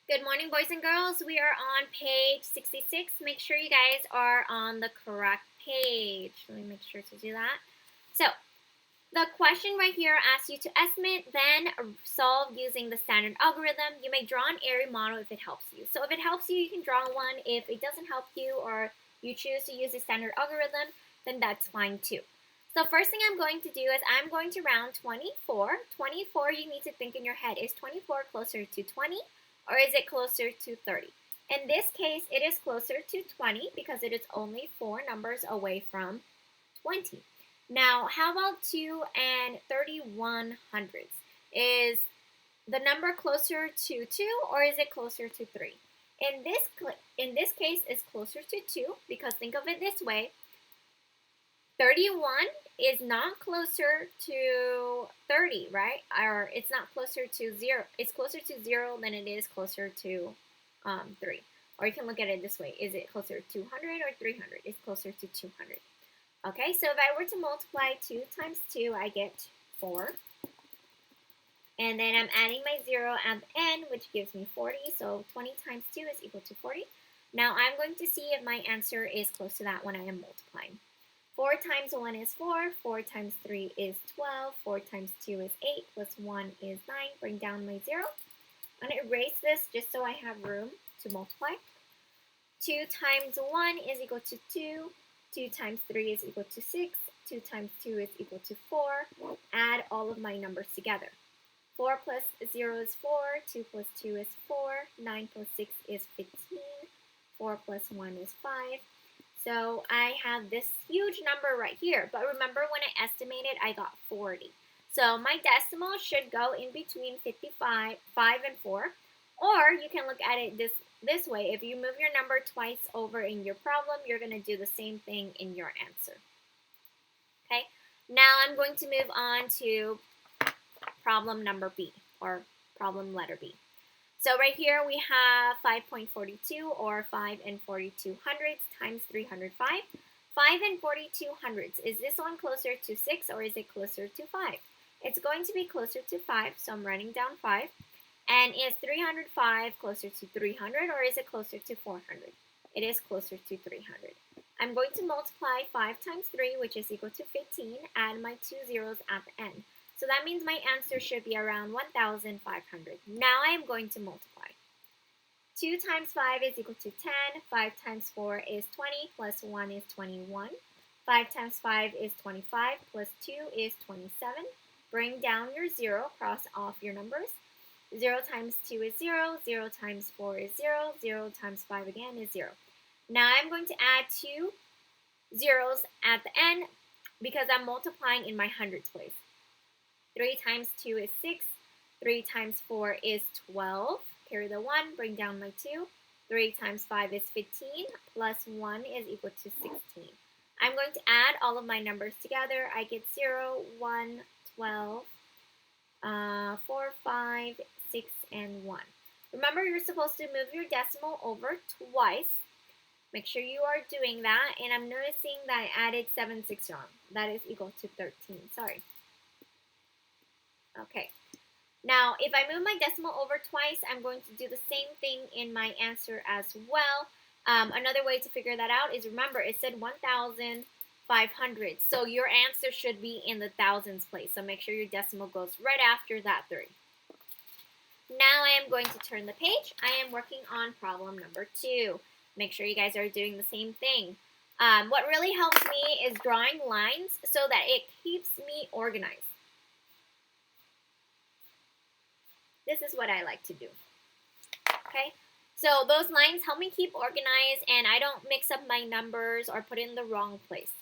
Good morning, boys and girls. We are on page 66. Make sure you guys are on the correct page. Let me make sure to do that. So, the question right here asks you to estimate, then solve using the standard algorithm. You may draw an area model if it helps you. So, if it helps you, you can draw one. If it doesn't help you or you choose to use the standard algorithm, then that's fine too. So, first thing I'm going to do is I'm going to round 24. 24, you need to think in your head, is 24 closer to 20 or is it closer to 30? In this case, it is closer to 20 because it is only 4 numbers away from 20. Now, how about 2 and 31 hundredths? Is the number closer to 2 or is it closer to 3? In this case, it's closer to 2 because think of it this way. 31 is not closer to 30, right? Or it's not closer to 0. It's closer to 0 than it is closer to 3. Or you can look at it this way. Is it closer to 200 or 300? It's closer to 200. Okay, so if I were to multiply 2 times 2, I get 4. And then I'm adding my 0 at the end, which gives me 40. So 20 times 2 is equal to 40. Now I'm going to see if my answer is close to that when I am multiplying. 4 times 1 is 4, 4 times 3 is 12, 4 times 2 is 8, plus 1 is 9. Bring down my 0. I'm going to erase this just so I have room to multiply. 2 times 1 is equal to 2, 2 times 3 is equal to 6, 2 times 2 is equal to 4. Add all of my numbers together. 4 plus 0 is 4, 2 plus 2 is 4, 9 plus 6 is 15, 4 plus 1 is 5. So I have this huge number right here. But remember when I estimated, I got 40. So my decimal should go in between 55, 5, and 4. Or you can look at it this way. If you move your number twice over in your problem, you're going to do the same thing in your answer. Okay, now I'm going to move on to problem number B, or problem letter B. So right here we have 5.42 or 5 and 42 hundredths times 305. 5 and 42 hundredths. Is this one closer to 6 or is it closer to 5? It's going to be closer to 5, so I'm writing down 5. And is 305 closer to 300 or is it closer to 400? It is closer to 300. I'm going to multiply 5 times 3, which is equal to 15, add my 2 zeros at the end. So that means my answer should be around 1,500. Now I am going to multiply. 2 times 5 is equal to 10. 5 times 4 is 20, plus 1 is 21. 5 times 5 is 25, plus 2 is 27. Bring down your 0, cross off your numbers. 0 times 2 is 0, 0 times 4 is 0, 0 times 5 again is 0. Now I'm going to add 2 zeros at the end because I'm multiplying in my hundreds place. 3 times 2 is 6. 3 times 4 is 12. Carry the 1, bring down my 2. 3 times 5 is 15, plus 1 is equal to 16. I'm going to add all of my numbers together. I get 0, 1, 12, 4, 5, 6, and 1. Remember, you're supposed to move your decimal over twice. Make sure you are doing that. And I'm noticing that I added 7 6 wrong. That is equal to 13. Sorry. Okay. Now, if I move my decimal over twice, I'm going to do the same thing in my answer as well. Another way to figure that out is, remember, it said 1,500. So your answer should be in the thousands place. So make sure your decimal goes right after that 3. Now I am going to turn the page. I am working on problem number 2. Make sure you guys are doing the same thing. What really helps me is drawing lines so that it keeps me organized. This is what I like to do. Okay, so those lines help me keep organized and I don't mix up my numbers or put it in the wrong place.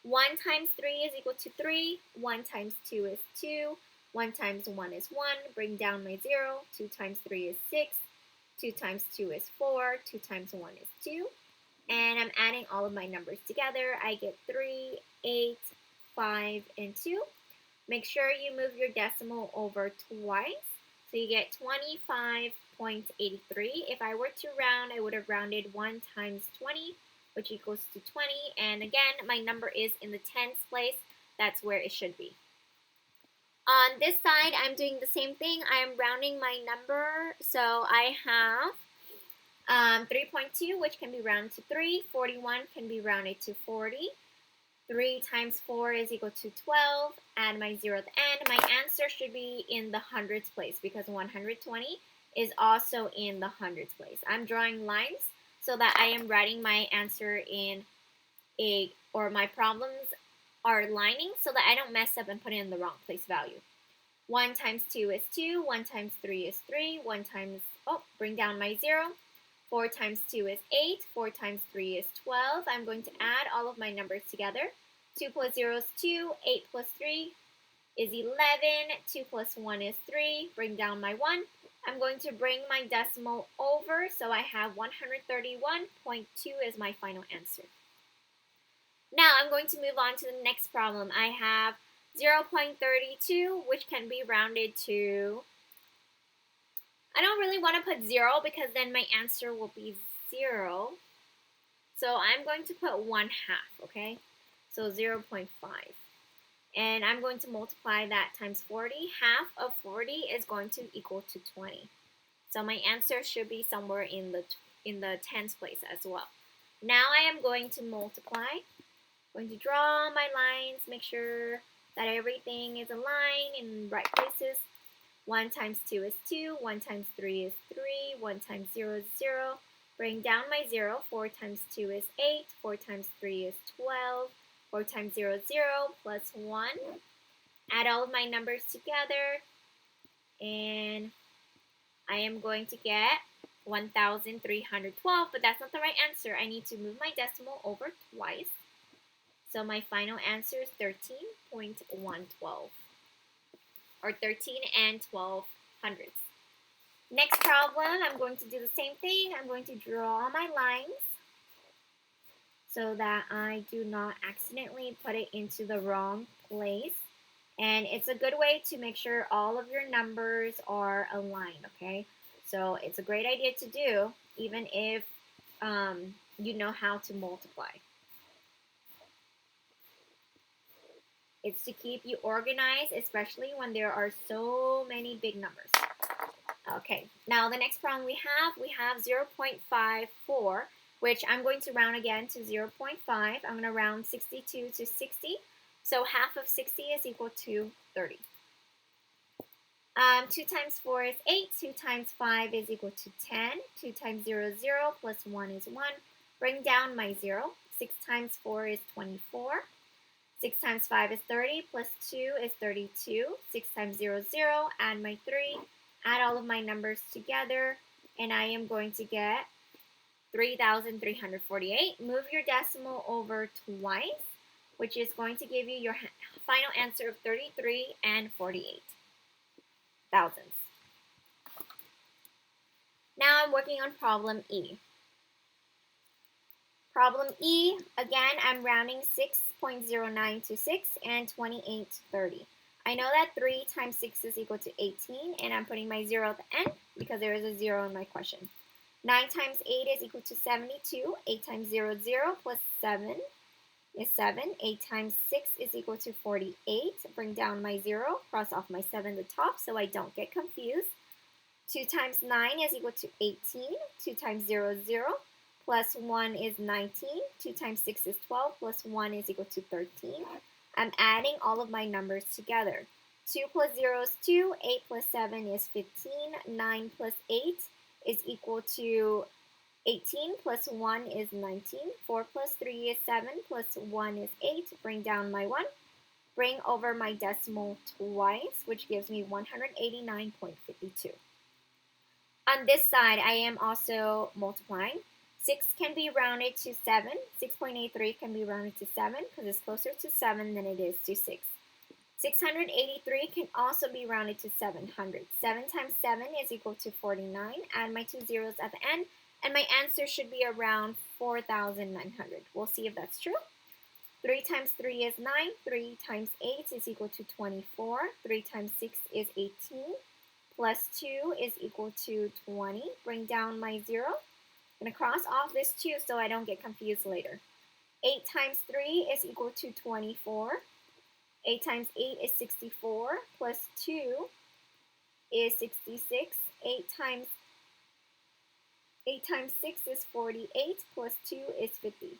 1 times 3 is equal to 3. 1 times 2 is 2. 1 times 1 is 1. Bring down my 0. 2 times 3 is 6. 2 times 2 is 4. 2 times 1 is 2. And I'm adding all of my numbers together. I get 3, 8, 5, and 2. Make sure you move your decimal over twice. So you get 25.83. If I were to round, I would have rounded 1 times 20, which equals to 20. And again, my number is in the tens place. That's where it should be. On this side, I'm doing the same thing. I am rounding my number. So I have 3.2, which can be rounded to 3. 41 can be rounded to 40. 3 times 4 is equal to 12. Add my 0 at the end. My answer should be in the hundreds place because 120 is also in the hundreds place. I'm drawing lines so that I am writing my answer in my problems are lining so that I don't mess up and put it in the wrong place value. 1 times 2 is 2. 1 times 3 is 3. 1 times, bring down my 0. 4 times 2 is 8. 4 times 3 is 12. I'm going to add all of my numbers together. 2 plus 0 is 2. 8 plus 3 is 11. 2 plus 1 is 3. Bring down my 1. I'm going to bring my decimal over, so I have 131.2 as my final answer. Now I'm going to move on to the next problem. I have 0.32, which can be rounded to, I don't really want to put 0 because then my answer will be 0. So I'm going to put 1/2, okay? So 0.5. And I'm going to multiply that times 40. Half of 40 is going to equal to 20. So my answer should be somewhere in the tens place as well. Now I am going to multiply. I'm going to draw my lines, make sure that everything is aligned in right places. 1 times 2 is 2. 1 times 3 is 3. 1 times 0 is 0. Bring down my 0. 4 times 2 is 8. 4 times 3 is 12. 4 times 0 is 0 plus 1. Add all of my numbers together. And I am going to get 1,312. But that's not the right answer. I need to move my decimal over twice. So my final answer is 13.112. Or 13 and 12 hundredths. Next problem, I'm going to do the same thing. I'm going to draw my lines so that I do not accidentally put it into the wrong place. And it's a good way to make sure all of your numbers are aligned, okay? So it's a great idea to do, even if you know how to multiply. It's to keep you organized, especially when there are so many big numbers. Okay, now the next problem we have 0.54, which I'm going to round again to 0.5. I'm going to round 62 to 60. So half of 60 is equal to 30. 2 times 4 is 8. 2 times 5 is equal to 10. 2 times 0 is 0 plus 1 is 1. Bring down my 0. 6 times 4 is 24. 6 times 5 is 30, plus 2 is 32. 6 times 0 is 0. Add my 3. Add all of my numbers together, and I am going to get 3,348. Move your decimal over twice, which is going to give you your final answer of 33 and 48 thousandths. Now I'm working on problem E. Problem E, again, I'm rounding 6.09 to 6 and 28 to 30. I know that 3 times 6 is equal to 18, and I'm putting my 0 at the end because there is a 0 in my question. 9 times 8 is equal to 72. 8 times 0 is 0 plus 7 is 7. 8 times 6 is equal to 48. Bring down my 0, cross off my 7 at the top so I don't get confused. 2 times 9 is equal to 18. 2 times 0 is 0. Plus 1 is 19. 2 times 6 is 12. Plus 1 is equal to 13. I'm adding all of my numbers together. 2 plus 0 is 2. 8 plus 7 is 15. 9 plus 8 is equal to 18. Plus 1 is 19. 4 plus 3 is 7. Plus 1 is 8. Bring down my 1. Bring over my decimal twice, which gives me 189.52. On this side, I am also multiplying. 6 can be rounded to 7. 6.83 can be rounded to 7 because it's closer to 7 than it is to 6. 683 can also be rounded to 700. 7 times 7 is equal to 49. Add my 2 zeros at the end, and my answer should be around 4,900. We'll see if that's true. 3 times 3 is 9. 3 times 8 is equal to 24. 3 times 6 is 18. Plus 2 is equal to 20. Bring down my 0. I'm going to cross off this 2 so I don't get confused later. 8 times 3 is equal to 24. 8 times 8 is 64, plus 2 is 66. 8 times 6 is 48, plus 2 is 50.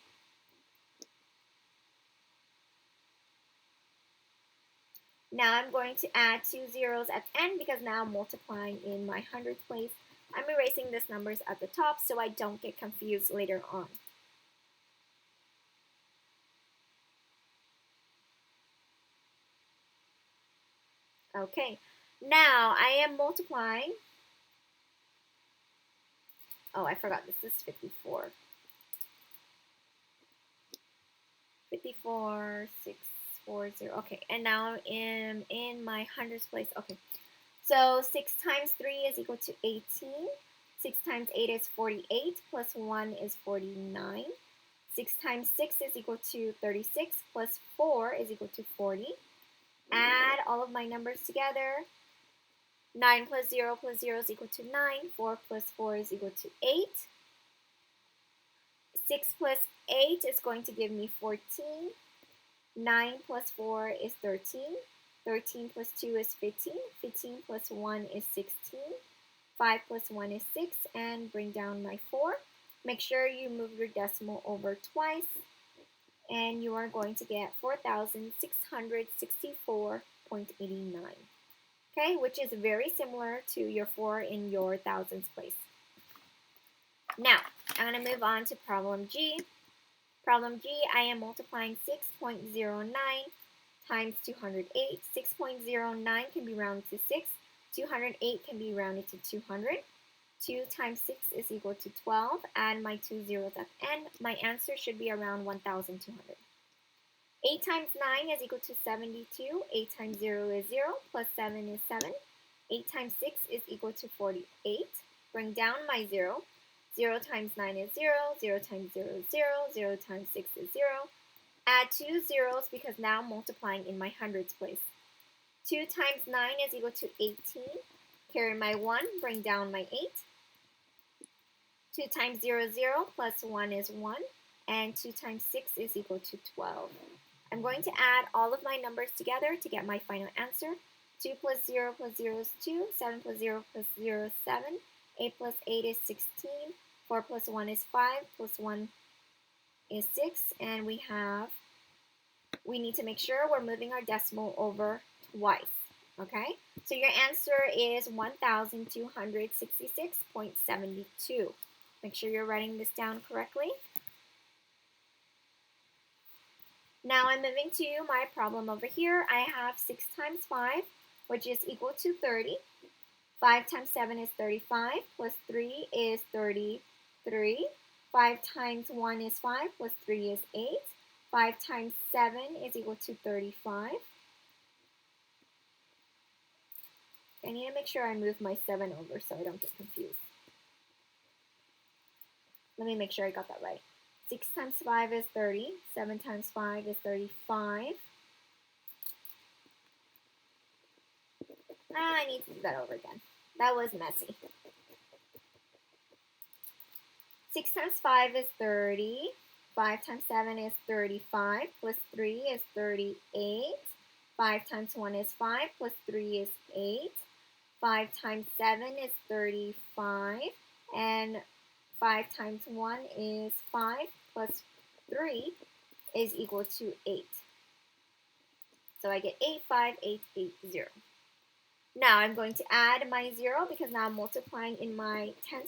Now I'm going to add 2 zeros at the end because now I'm multiplying in my hundredths place. I'm erasing these numbers at the top so I don't get confused later on. Okay, now I am multiplying. Oh, I forgot this is 54. 54, 640. Okay, and now I'm in my hundredths place. Okay, so 6 times 3 is equal to 18. 6 times 8 is 48, plus 1 is 49. 6 times 6 is equal to 36, plus 4 is equal to 40. Add all of my numbers together. 9 plus 0 is equal to 9. 4 plus 4 is equal to 8. 6 plus 8 is going to give me 14. 9 plus 4 is 13. 13 plus 2 is 15. 15 plus 1 is 16. 5 plus 1 is 6. And bring down my 4. Make sure you move your decimal over twice. And you are going to get 4,664.89. Okay, which is very similar to your 4 in your thousands place. Now, I'm going to move on to problem G. Problem G, I am multiplying 6.09 times 208. 6.09 can be rounded to 6. 208 can be rounded to 200. 2 times 6 is equal to 12. Add my 2 zeros at the end. My answer should be around 1,200. 8 times 9 is equal to 72. 8 times 0 is 0, plus 7 is 7. 8 times 6 is equal to 48. Bring down my 0. 0 times 9 is 0. 0 times 0 is 0. 0 times 6 is 0. Add 2 zeros because now I'm multiplying in my hundredths place. 2 times 9 is equal to 18. Carry my 1, bring down my 8. 2 times 0 is 0, plus 1 is 1. And 2 times 6 is equal to 12. I'm going to add all of my numbers together to get my final answer. 2 plus 0 is 2. 7 plus 0 is 7. 8 plus 8 is 16. 4 plus 1 is 5. Plus 1 is 6. And we need to make sure we're moving our decimal over twice. Okay? So your answer is 1,266.72. Make sure you're writing this down correctly. Now I'm moving to my problem over here. I have 6 times 5, which is equal to 30. 5 times 7 is 35, plus 3 is 33. 5 times 1 is 5, plus 3 is 8. 5 times 7 is equal to 35. I need to make sure I move my 7 over so I don't get confused. Let me make sure I got that right. 6 times 5 is 30. 7 times 5 is 35. I need to do that over again. That was messy. 6 times 5 is 30. 5 times 7 is 35. Plus 3 is 38. 5 times 1 is 5. Plus 3 is 8. 5 times 7 is 35. And 5 times 1 is 5. Plus 3 is equal to 8. So I get 85880. Now I'm going to add my 0 because now I'm multiplying in my tens